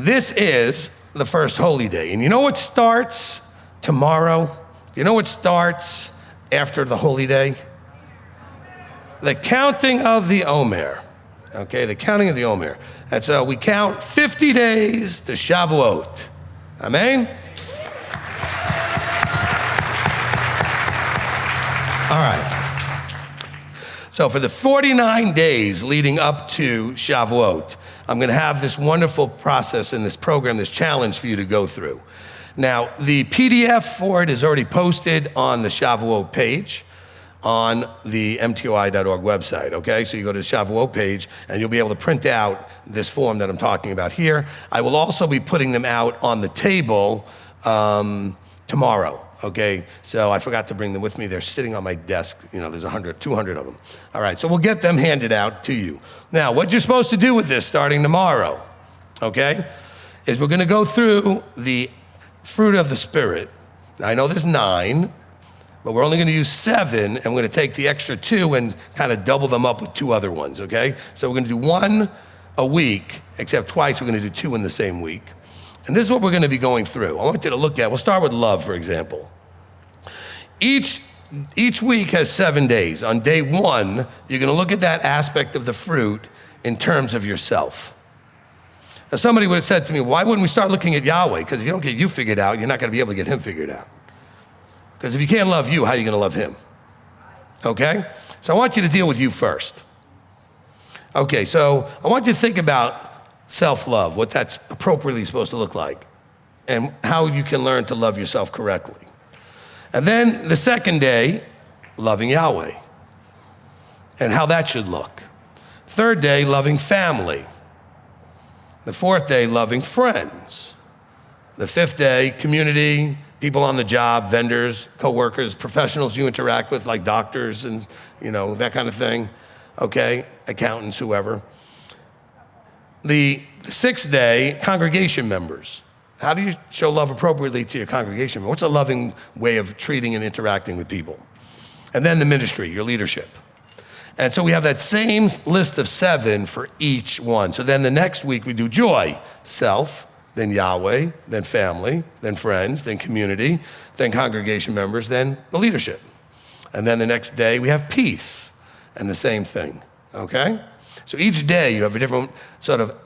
this is the first holy day. And you know what starts tomorrow? You know what starts after the holy day? The counting of the Omer. Okay, the counting of the Omer. And so we count 50 days to Shavuot. Amen? All right. So for the 49 days leading up to Shavuot, I'm going to have this wonderful process in this program, this challenge for you to go through. Now, the PDF for it is already posted on the Shavuot page on the mtoi.org website, okay? So you go to the Shavuot page and you'll be able to print out this form that I'm talking about here. I will also be putting them out on the table tomorrow, okay? So I forgot to bring them with me. They're sitting on my desk. You know, there's 100, 200 of them. All right, so we'll get them handed out to you. Now, what you're supposed to do with this starting tomorrow, okay, is we're gonna go through the fruit of the Spirit. I know there's 9, but we're only gonna use 7, and we're gonna take the extra 2 and kind of double them up with 2 other ones, okay? So we're gonna do 1 a week, except twice we're gonna do 2 in the same week. And this is what we're gonna be going through. I want you to look at, we'll start with love, for example. Each week has 7 days. On day 1, you're gonna look at that aspect of the fruit in terms of yourself. Now, somebody would have said to me, why wouldn't we start looking at Yahweh? Because if you don't get you figured out, you're not gonna be able to get him figured out. Because if you can't love you, how are you gonna love him? Okay? So I want you to deal with you first. Okay, so I want you to think about self-love, what that's appropriately supposed to look like, and how you can learn to love yourself correctly. And then the second day, loving Yahweh, and how that should look. Third day, loving family. The fourth day, loving friends. The fifth day, community, people on the job, vendors, coworkers, professionals you interact with, like doctors and, you know, that kind of thing, okay? Accountants, whoever. The sixth day, congregation members. How do you show love appropriately to your congregation? What's a loving way of treating and interacting with people? And then the ministry, your leadership. And so we have that same list of 7 for each one. So then the next week we do joy, self, then Yahweh, then family, then friends, then community, then congregation members, then the leadership. And then the next day we have peace, and the same thing, okay? So each day you have a different sort of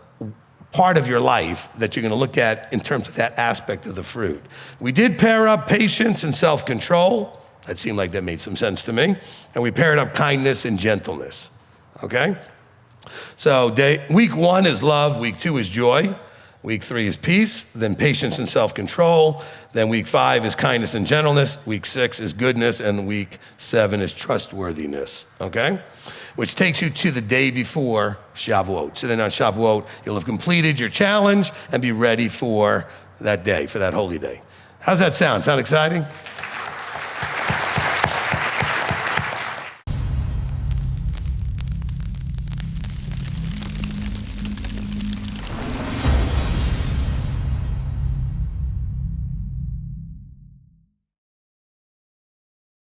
part of your life that you're gonna look at in terms of that aspect of the fruit. We did pair up patience and self-control. That seemed like that made some sense to me. And we paired up kindness and gentleness, okay? So week 1 is love, week 2 is joy, week 3 is peace, then patience and self-control, then week 5 is kindness and gentleness, week 6 is goodness, and week 7 is trustworthiness, okay? Which takes you to the day before Shavuot. So then on Shavuot, you'll have completed your challenge and be ready for that day, for that holy day. How's that sound? Sound exciting?